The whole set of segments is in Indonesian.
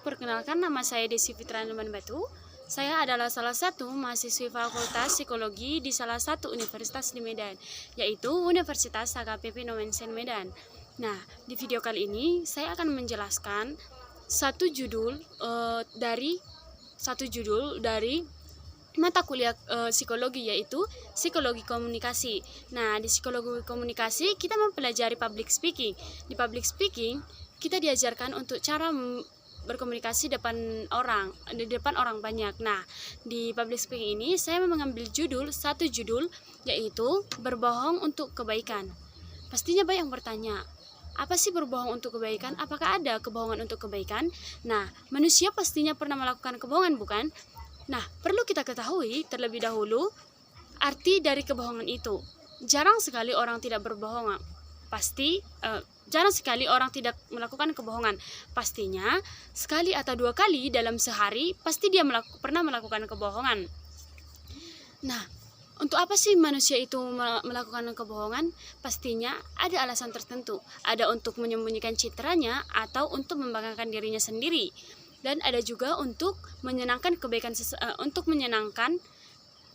perkenalkan nama saya Desi Fitra Numan Batu. Saya adalah salah satu mahasiswi Fakultas Psikologi di salah satu universitas di Medan, yaitu Universitas HKBP Nomensen Medan. Nah, di video kali ini saya akan menjelaskan satu judul dari mata kuliah psikologi, yaitu psikologi komunikasi. Nah, di psikologi komunikasi kita mempelajari public speaking. Di public speaking kita diajarkan untuk cara berkomunikasi di depan orang banyak. Nah, di public speaking ini saya mengambil satu judul yaitu berbohong untuk kebaikan. Pastinya banyak yang bertanya, apa sih berbohong untuk kebaikan? Apakah ada kebohongan untuk kebaikan? Nah, manusia pastinya pernah melakukan kebohongan, bukan? Nah, perlu kita ketahui terlebih dahulu arti dari kebohongan itu. Jarang sekali orang tidak berbohong. Jarang sekali orang tidak melakukan kebohongan. Pastinya sekali atau dua kali dalam sehari pasti dia pernah melakukan kebohongan. Nah, untuk apa sih manusia itu melakukan kebohongan? Pastinya ada alasan tertentu. Ada untuk menyembunyikan citranya atau untuk membanggakan dirinya sendiri. Dan ada juga untuk menyenangkan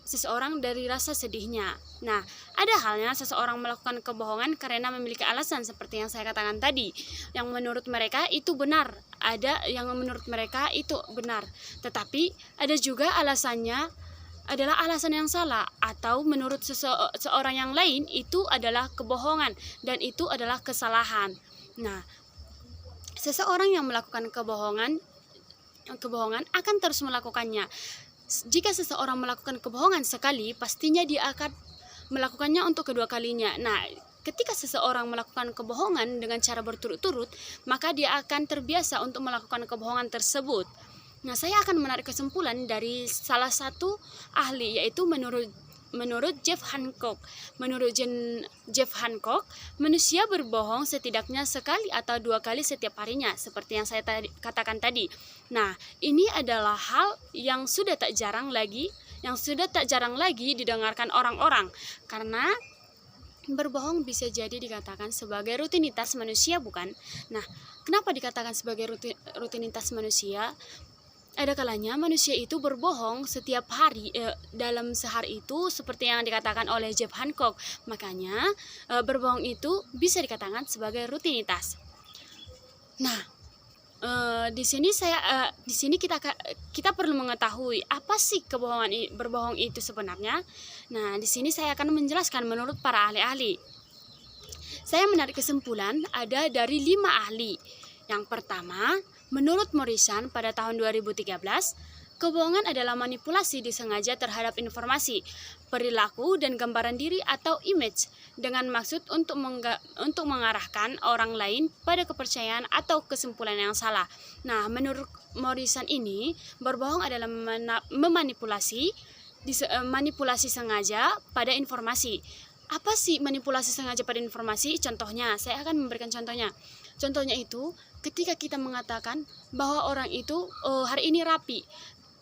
seseorang dari rasa sedihnya. Nah, ada halnya seseorang melakukan kebohongan karena memiliki alasan seperti yang saya katakan tadi, yang menurut mereka itu benar. Ada yang menurut mereka itu benar, tetapi ada juga alasannya adalah alasan yang salah, atau menurut seorang yang lain itu adalah kebohongan dan itu adalah kesalahan. Nah, seseorang yang melakukan kebohongan akan terus melakukannya. Jika seseorang melakukan kebohongan sekali, pastinya dia akan melakukannya untuk kedua kalinya. Nah, ketika seseorang melakukan kebohongan dengan cara berturut-turut, maka dia akan terbiasa untuk melakukan kebohongan tersebut. Nah, saya akan menarik kesimpulan dari salah satu ahli, yaitu menurut Jeff Hancock. Menurut Jeff Hancock, manusia berbohong setidaknya sekali atau dua kali setiap harinya, seperti yang saya katakan tadi. Nah, ini adalah hal yang sudah tak jarang lagi didengarkan orang-orang, karena berbohong bisa jadi dikatakan sebagai rutinitas manusia, bukan? Nah, kenapa dikatakan sebagai rutinitas manusia? Ada kalanya manusia itu berbohong setiap hari dalam sehari itu, seperti yang dikatakan oleh Jeff Hancock. Makanya berbohong itu bisa dikatakan sebagai rutinitas. Nah, di sini kita perlu mengetahui apa sih berbohong itu sebenarnya. Nah, di sini saya akan menjelaskan menurut para ahli-ahli. Saya menarik kesimpulan ada dari 5 ahli. Yang pertama, menurut Morrison pada tahun 2013, kebohongan adalah manipulasi disengaja terhadap informasi, perilaku, dan gambaran diri atau image dengan maksud untuk mengarahkan orang lain pada kepercayaan atau kesimpulan yang salah. Nah, menurut Morrison ini, berbohong adalah manipulasi sengaja pada informasi. Apa sih manipulasi sengaja pada informasi? Contohnya, saya akan memberikan contohnya. Contohnya itu, ketika kita mengatakan bahwa orang itu hari ini rapi,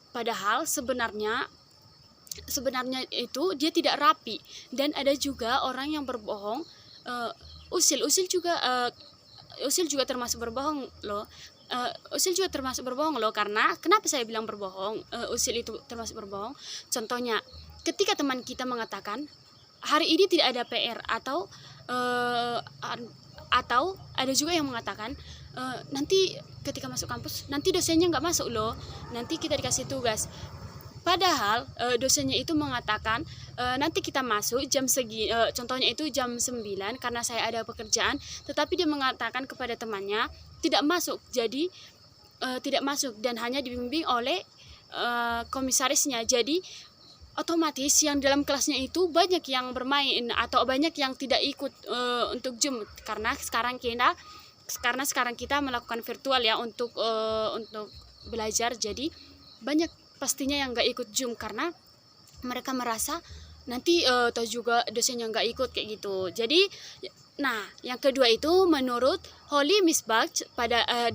padahal sebenarnya itu dia tidak rapi. Dan ada juga orang yang berbohong, usil juga termasuk berbohong loh. Usil juga termasuk berbohong loh. Karena kenapa saya bilang berbohong? Usil itu termasuk berbohong. Contohnya, ketika teman kita mengatakan hari ini tidak ada PR, atau ada juga yang mengatakan nanti ketika masuk kampus nanti dosennya nggak masuk loh, nanti kita dikasih tugas. Padahal dosennya itu mengatakan nanti kita masuk jam segini, contohnya itu jam 9 karena saya ada pekerjaan, tetapi dia mengatakan kepada temannya tidak masuk, jadi tidak masuk dan hanya dibimbing oleh komisarisnya. Jadi otomatis yang dalam kelasnya itu banyak yang bermain atau banyak yang tidak ikut untuk Zoom, karena sekarang kita melakukan virtual ya untuk belajar. Jadi banyak pastinya yang nggak ikut Zoom karena mereka merasa nanti atau juga dosennya nggak ikut kayak gitu. Jadi, nah, yang kedua itu menurut Holly Misbach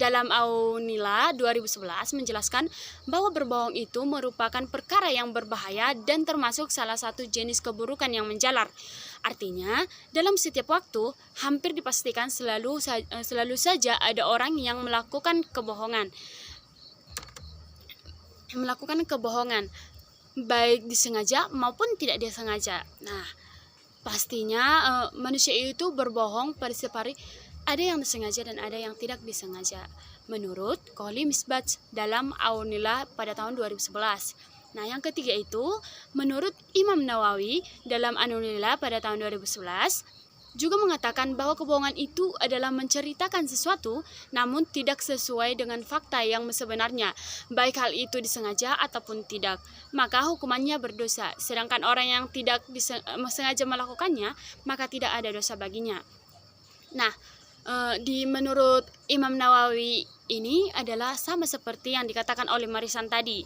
dalam Aunila 2011 menjelaskan bahwa berbohong itu merupakan perkara yang berbahaya dan termasuk salah satu jenis keburukan yang menjalar. Artinya, dalam setiap waktu hampir dipastikan selalu saja ada orang yang melakukan kebohongan. melakukan kebohongan, baik disengaja maupun tidak disengaja. Nah, pastinya manusia itu berbohong pada setiap hari, ada yang disengaja dan ada yang tidak disengaja. Menurut Kohli Misbach dalam Aunillah pada tahun 2011. Nah, yang ketiga itu menurut Imam Nawawi dalam Aunillah pada tahun 2011 juga mengatakan bahwa kebohongan itu adalah menceritakan sesuatu namun tidak sesuai dengan fakta yang sebenarnya, baik hal itu disengaja ataupun tidak, maka hukumannya berdosa. Sedangkan orang yang tidak sengaja melakukannya, maka tidak ada dosa baginya. Nah, menurut Imam Nawawi ini adalah sama seperti yang dikatakan oleh Marisan tadi,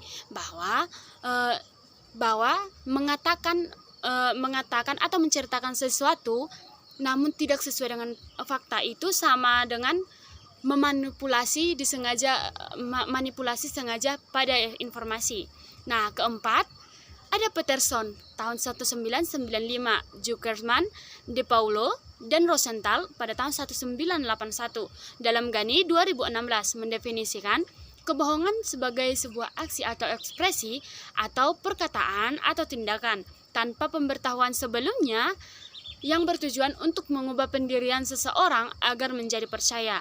bahwa mengatakan atau menceritakan sesuatu namun tidak sesuai dengan fakta itu sama dengan memanipulasi manipulasi sengaja pada informasi. Nah, keempat, ada Peterson tahun 1995, Zuckerman, De Paulo, dan Rosenthal pada tahun 1981. Dalam Ghani 2016 mendefinisikan kebohongan sebagai sebuah aksi atau ekspresi atau perkataan atau tindakan tanpa pemberitahuan sebelumnya yang bertujuan untuk mengubah pendirian seseorang agar menjadi percaya.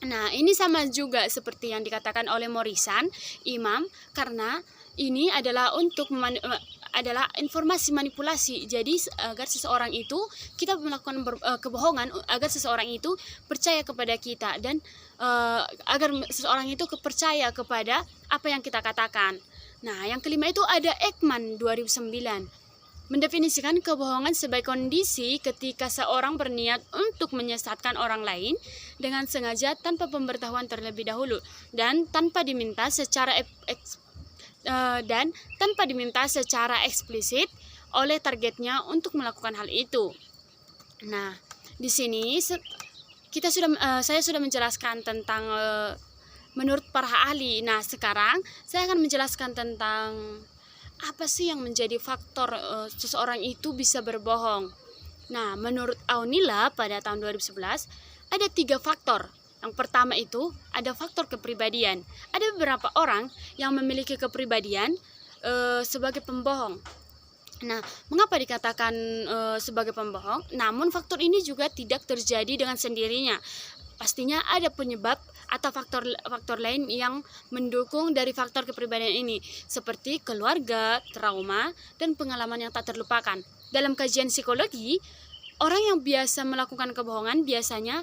Nah, ini sama juga seperti yang dikatakan oleh Morrison, Imam, karena ini adalah adalah informasi manipulasi. Jadi agar seseorang itu, kita melakukan kebohongan agar seseorang itu percaya kepada kita, dan agar seseorang itu percaya kepada apa yang kita katakan. Nah, yang kelima itu ada Ekman 2009. Mendefinisikan kebohongan sebagai kondisi ketika seorang berniat untuk menyesatkan orang lain dengan sengaja tanpa pemberitahuan terlebih dahulu dan tanpa diminta secara eksplisit oleh targetnya untuk melakukan hal itu. Nah, di sini saya sudah menjelaskan tentang menurut para ahli. Nah, sekarang saya akan menjelaskan tentang apa sih yang menjadi faktor seseorang itu bisa berbohong. Nah, menurut Aunillah pada tahun 2011 ada 3 faktor. Yang pertama itu ada faktor kepribadian. Ada beberapa orang yang memiliki kepribadian sebagai pembohong. Nah, mengapa dikatakan sebagai pembohong? Namun faktor ini juga tidak terjadi dengan sendirinya. Pastinya ada penyebab atau faktor lain yang mendukung dari faktor kepribadian ini, seperti keluarga, trauma, dan pengalaman yang tak terlupakan. Dalam kajian psikologi, orang yang biasa melakukan kebohongan biasanya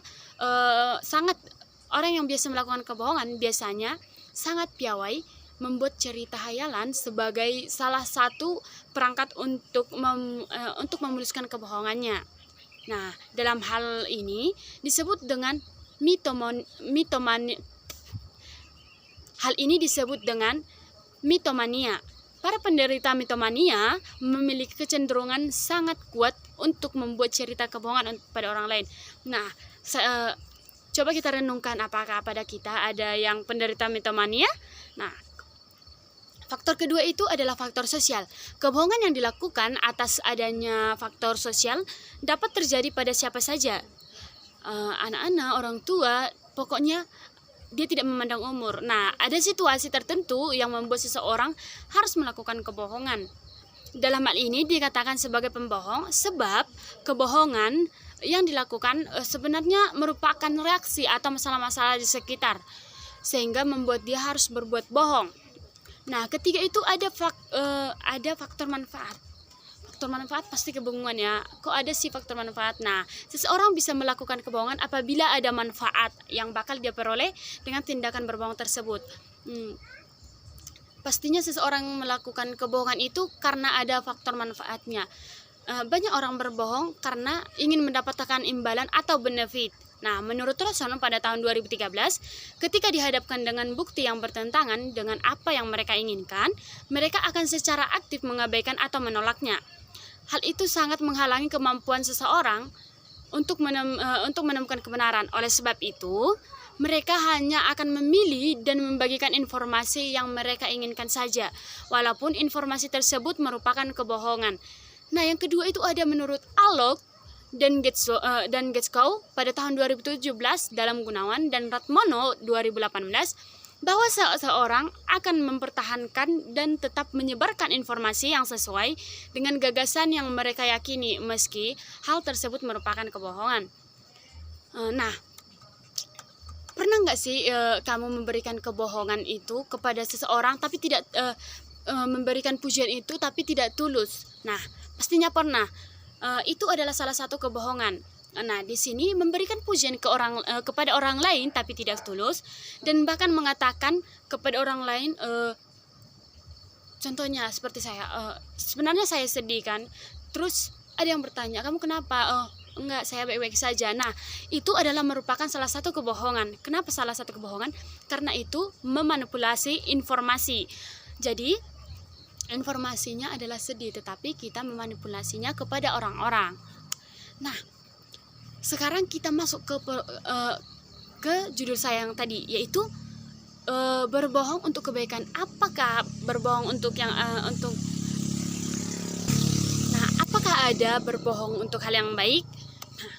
sangat piawai membuat cerita hayalan sebagai salah satu perangkat untuk memuluskan kebohongannya. Nah, dalam hal ini disebut dengan mitomania. Para penderita mitomania memiliki kecenderungan sangat kuat untuk membuat cerita kebohongan pada orang lain. Nah, coba kita renungkan, apakah pada kita ada yang penderita mitomania? Nah, faktor kedua itu adalah faktor sosial. Kebohongan yang dilakukan atas adanya faktor sosial dapat terjadi pada siapa saja. Anak-anak, orang tua, pokoknya dia tidak memandang umur. Nah, ada situasi tertentu yang membuat seseorang harus melakukan kebohongan. Dalam hal ini dikatakan sebagai pembohong sebab kebohongan yang dilakukan sebenarnya merupakan reaksi atau masalah-masalah di sekitar, sehingga membuat dia harus berbuat bohong. Nah, ketiga itu ada faktor manfaat. Faktor manfaat pasti kebingungan ya. Kok ada sih faktor manfaat? Nah, seseorang bisa melakukan kebohongan apabila ada manfaat yang bakal dia peroleh dengan tindakan berbohong tersebut. Pastinya seseorang melakukan kebohongan itu karena ada faktor manfaatnya. Banyak orang berbohong karena ingin mendapatkan imbalan atau benefit. Nah, menurut Rawson pada tahun 2013, ketika dihadapkan dengan bukti yang bertentangan dengan apa yang mereka inginkan, mereka akan secara aktif mengabaikan atau menolaknya. Hal itu sangat menghalangi kemampuan seseorang untuk menemukan kebenaran. Oleh sebab itu, mereka hanya akan memilih dan membagikan informasi yang mereka inginkan saja, walaupun informasi tersebut merupakan kebohongan. Nah, yang kedua itu ada menurut Alok dan Getskow pada tahun 2017 dalam Gunawan dan Ratmono 2018 bahwa seseorang akan mempertahankan dan tetap menyebarkan informasi yang sesuai dengan gagasan yang mereka yakini meski hal tersebut merupakan kebohongan. Nah, pernah nggak sih kamu memberikan kebohongan itu kepada seseorang tapi tidak memberikan pujian itu tapi tidak tulus? Nah, pastinya pernah. Itu adalah salah satu kebohongan. Nah, di sini memberikan pujian kepada orang lain tapi tidak tulus, dan bahkan mengatakan kepada orang lain, contohnya seperti saya, sebenarnya saya sedih kan, terus ada yang bertanya, kamu kenapa? Enggak, saya baik-baik saja. Nah, itu adalah merupakan salah satu kebohongan. Kenapa salah satu kebohongan? Karena itu memanipulasi informasi. Jadi informasinya adalah sedih, tetapi kita memanipulasinya kepada orang-orang. Nah, sekarang kita masuk ke judul saya yang tadi, yaitu berbohong untuk kebaikan. Apakah berbohong untuk Nah, apakah ada berbohong untuk hal yang baik? Nah,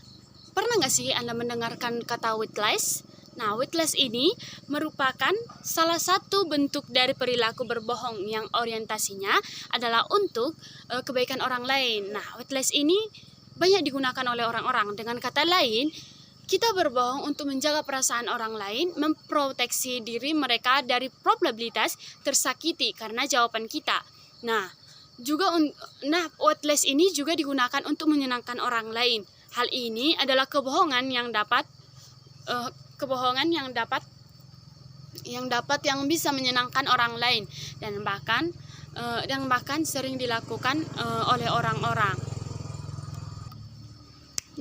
pernah nggak sih Anda mendengarkan kata white lies? Nah, white lies ini merupakan salah satu bentuk dari perilaku berbohong yang orientasinya adalah untuk kebaikan orang lain. Nah, white lies ini banyak digunakan oleh orang-orang. Dengan kata lain, kita berbohong untuk menjaga perasaan orang lain, memproteksi diri mereka dari probabilitas tersakiti karena jawaban kita. Nah, white lies ini juga digunakan untuk menyenangkan orang lain. Hal ini adalah kebohongan yang bisa menyenangkan orang lain dan bahkan sering dilakukan oleh orang-orang.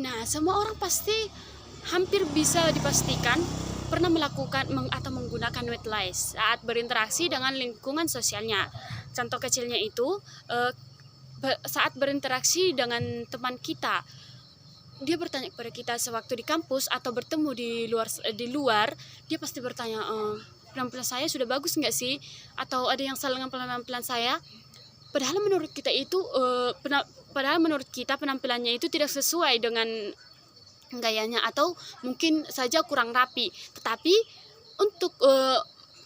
Nah, semua orang pasti hampir bisa dipastikan pernah melakukan atau menggunakan white lies saat berinteraksi dengan lingkungan sosialnya. Contoh kecilnya itu saat berinteraksi dengan teman kita. Dia bertanya kepada kita sewaktu di kampus atau bertemu di luar, dia pasti bertanya, penampilan saya sudah bagus nggak sih? Atau ada yang salah dengan penampilan saya? Padahal menurut kita penampilannya itu tidak sesuai dengan gayanya, atau mungkin saja kurang rapi. Tetapi untuk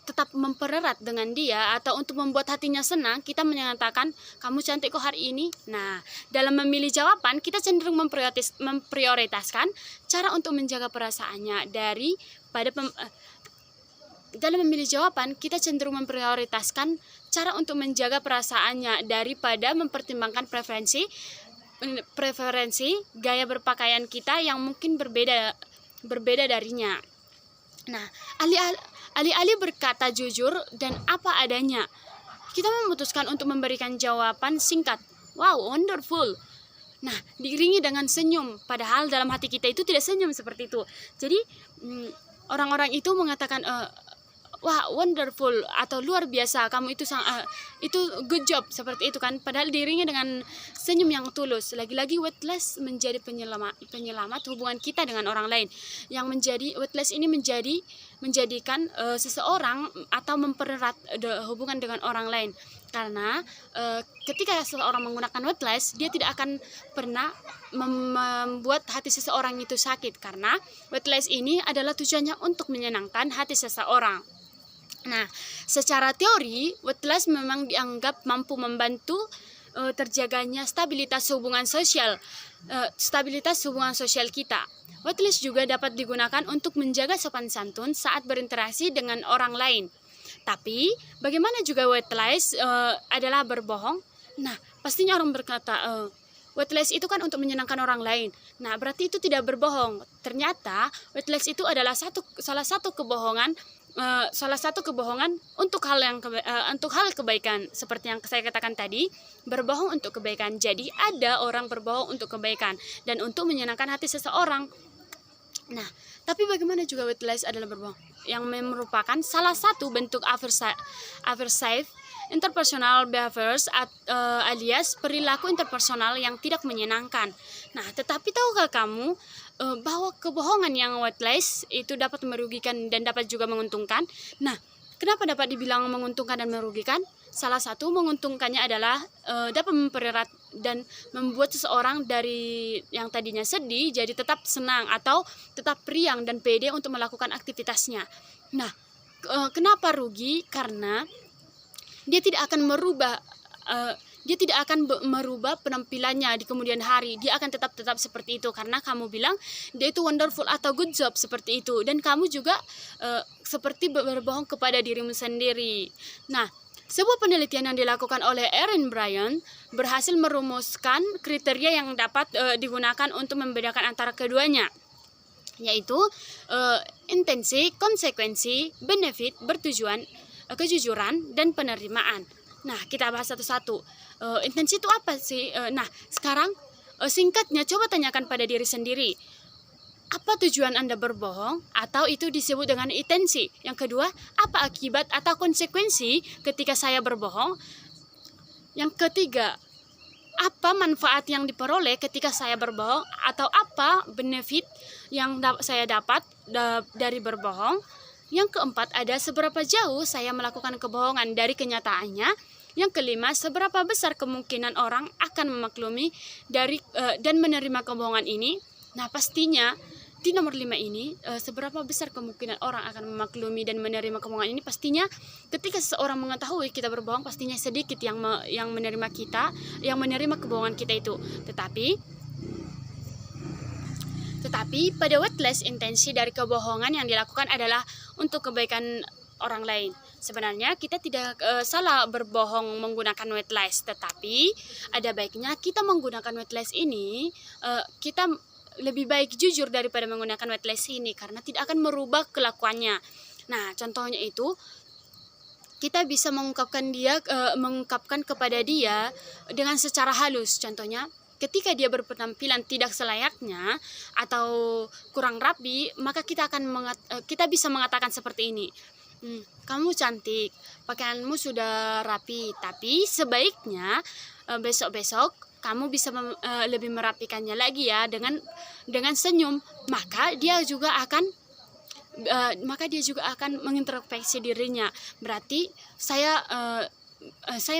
tetap mempererat dengan dia atau untuk membuat hatinya senang, kita menyatakan, kamu cantik kok hari ini. Nah, dalam memilih jawaban kita cenderung memprioritaskan cara untuk menjaga perasaannya dalam memilih jawaban kita cenderung memprioritaskan cara untuk menjaga perasaannya daripada mempertimbangkan preferensi gaya berpakaian kita yang mungkin berbeda darinya. Nah, alih-alih berkata jujur dan apa adanya, kita memutuskan untuk memberikan jawaban singkat, wow, wonderful. Nah, diiringi dengan senyum, padahal dalam hati kita itu tidak senyum seperti itu. Jadi orang-orang itu mengatakan, wah, wonderful atau luar biasa, kamu itu good job, seperti itu kan, padahal diiringi dengan senyum yang tulus. Lagi-lagi white lies menjadi penyelamat hubungan kita dengan orang lain. White lies ini menjadikan seseorang atau mempererat hubungan dengan orang lain. Karena ketika seseorang menggunakan white lies, dia tidak akan pernah membuat hati seseorang itu sakit, karena white lies ini adalah tujuannya untuk menyenangkan hati seseorang. Nah, secara teori, white lies memang dianggap mampu membantu terjaganya stabilitas hubungan sosial kita. White lies juga dapat digunakan untuk menjaga sopan santun saat berinteraksi dengan orang lain. Tapi, bagaimana juga white lies adalah berbohong? Nah, pastinya orang berkata, white lies itu kan untuk menyenangkan orang lain. Nah, berarti itu tidak berbohong. Ternyata, white lies itu adalah salah satu kebohongan untuk hal kebaikan, seperti yang saya katakan tadi, berbohong untuk kebaikan. Jadi ada orang berbohong untuk kebaikan dan untuk menyenangkan hati seseorang. Nah, tapi bagaimana juga white lies adalah berbohong, yang merupakan salah satu bentuk aversive interpersonal behaviors alias perilaku interpersonal yang tidak menyenangkan. Nah, tetapi tahukah kamu bahwa kebohongan yang white lies itu dapat merugikan dan dapat juga menguntungkan? Nah, kenapa dapat dibilang menguntungkan dan merugikan? Salah satu menguntungkannya adalah dapat mempererat dan membuat seseorang dari yang tadinya sedih jadi tetap senang atau tetap riang dan pede untuk melakukan aktivitasnya. Nah, Kenapa rugi? Karena dia tidak akan merubah merubah penampilannya di kemudian hari. Dia akan tetap seperti itu karena kamu bilang dia itu wonderful atau good job seperti itu, dan kamu juga seperti berbohong kepada dirimu sendiri. Nah, sebuah penelitian yang dilakukan oleh Erin Bryan berhasil merumuskan kriteria yang dapat digunakan untuk membedakan antara keduanya, yaitu intensi, konsekuensi, benefit, bertujuan, kejujuran, dan penerimaan. Nah, kita bahas satu-satu. Intensi itu apa sih? Nah, sekarang singkatnya coba tanyakan pada diri sendiri. Apa tujuan Anda berbohong? Atau itu disebut dengan intensi? Yang kedua, apa akibat atau konsekuensi ketika saya berbohong? Yang ketiga, apa manfaat yang diperoleh ketika saya berbohong? Atau apa benefit yang saya dapat dari berbohong? Yang keempat, ada seberapa jauh saya melakukan kebohongan dari kenyataannya. Yang kelima, seberapa besar kemungkinan orang akan memaklumi dan menerima kebohongan ini. Nah, pastinya di nomor 5 ini, seberapa besar kemungkinan orang akan memaklumi dan menerima kebohongan ini, pastinya ketika seseorang mengetahui kita berbohong, pastinya sedikit yang menerima menerima kebohongan kita itu. Tetapi pada what less, intensi dari kebohongan yang dilakukan adalah untuk kebaikan orang lain. Sebenarnya kita tidak salah berbohong menggunakan white lies, tetapi ada baiknya kita menggunakan white lies ini, kita lebih baik jujur daripada menggunakan white lies ini, karena tidak akan merubah kelakuannya. Nah, contohnya itu kita bisa mengungkapkan kepada dia dengan secara halus. Contohnya, ketika dia berpenampilan tidak selayaknya atau kurang rapi, maka kita bisa mengatakan seperti ini. Kamu cantik, pakaianmu sudah rapi, tapi sebaiknya besok-besok kamu bisa lebih merapikannya lagi ya dengan senyum. Maka dia juga akan mengintrospeksi dirinya. Berarti saya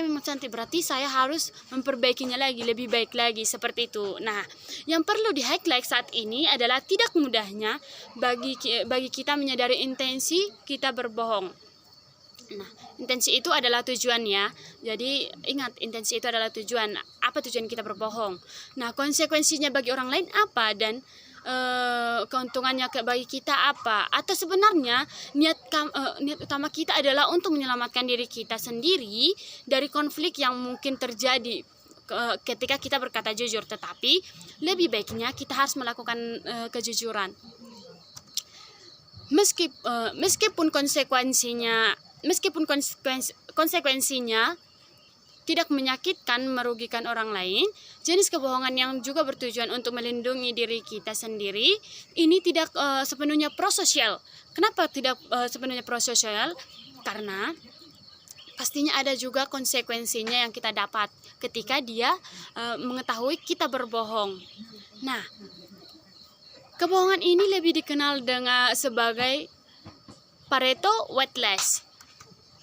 memang cantik, berarti saya harus memperbaikinya lagi, lebih baik lagi, seperti itu. Nah, yang perlu di highlight saat ini adalah tidak mudahnya bagi kita menyadari intensi kita berbohong. Nah, intensi itu adalah tujuan ya. Jadi ingat, intensi itu adalah tujuan. Apa tujuan kita berbohong? Nah, konsekuensinya bagi orang lain apa, dan keuntungannya bagi kita apa? Atau sebenarnya niat utama kita adalah untuk menyelamatkan diri kita sendiri dari konflik yang mungkin terjadi ketika kita berkata jujur. Tetapi lebih baiknya kita harus melakukan kejujuran. Meskipun konsekuensinya tidak menyakitkan, merugikan orang lain, jenis kebohongan yang juga bertujuan untuk melindungi diri kita sendiri ini tidak sepenuhnya prososial. Kenapa tidak sepenuhnya prososial? Karena pastinya ada juga konsekuensinya yang kita dapat ketika dia mengetahui kita berbohong. Nah, kebohongan ini lebih dikenal sebagai Pareto white lies.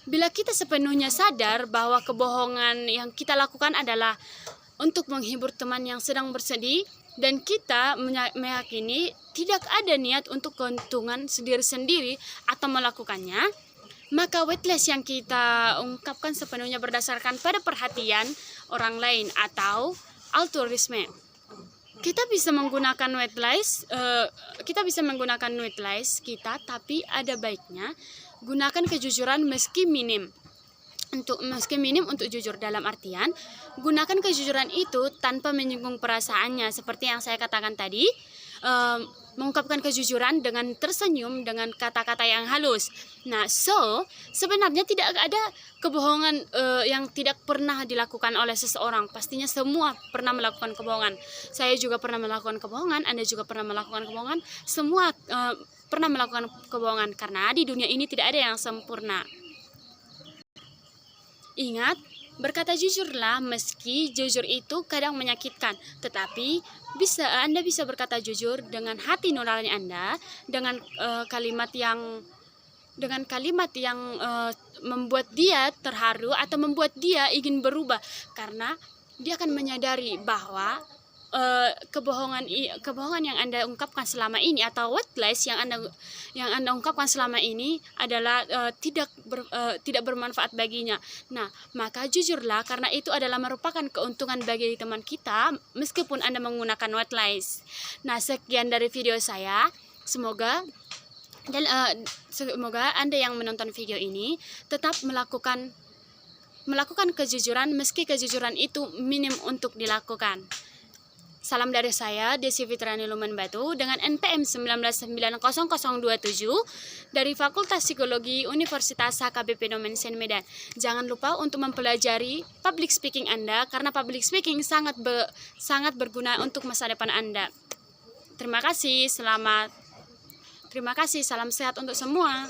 Bila kita sepenuhnya sadar bahwa kebohongan yang kita lakukan adalah untuk menghibur teman yang sedang bersedih, dan kita meyakini tidak ada niat untuk keuntungan sendiri-sendiri atau melakukannya, maka white lies yang kita ungkapkan sepenuhnya berdasarkan pada perhatian orang lain atau altruisme. Kita bisa menggunakan white lies, tapi ada baiknya gunakan kejujuran meski minim untuk jujur. Dalam artian, gunakan kejujuran itu tanpa menyinggung perasaannya, seperti yang saya katakan tadi. Mengungkapkan kejujuran dengan tersenyum, dengan kata-kata yang halus. Nah, sebenarnya tidak ada kebohongan yang tidak pernah dilakukan oleh seseorang. Pastinya semua pernah melakukan kebohongan. Saya juga pernah melakukan kebohongan, Anda juga pernah melakukan kebohongan. Semua pernah melakukan kebohongan, karena di dunia ini tidak ada yang sempurna. Ingat, berkata jujurlah, meski jujur itu kadang menyakitkan, tetapi Anda bisa berkata jujur dengan hati nurani Anda, dengan kalimat yang membuat dia terharu atau membuat dia ingin berubah, karena dia akan menyadari bahwa kebohongan yang Anda ungkapkan selama ini atau white lies yang Anda ungkapkan selama ini adalah tidak bermanfaat baginya. Nah, maka jujurlah, karena itu adalah merupakan keuntungan bagi teman kita meskipun Anda menggunakan white lies. Nah, sekian dari video saya. Semoga Anda yang menonton video ini tetap melakukan kejujuran meski kejujuran itu minim untuk dilakukan. Salam dari saya, Desi Fitrani Luman Batu dengan NPM 19900027 dari Fakultas Psikologi Universitas HKBP Nomensen Medan. Jangan lupa untuk mempelajari public speaking Anda karena public speaking sangat berguna untuk masa depan Anda. Terima kasih, salam sehat untuk semua.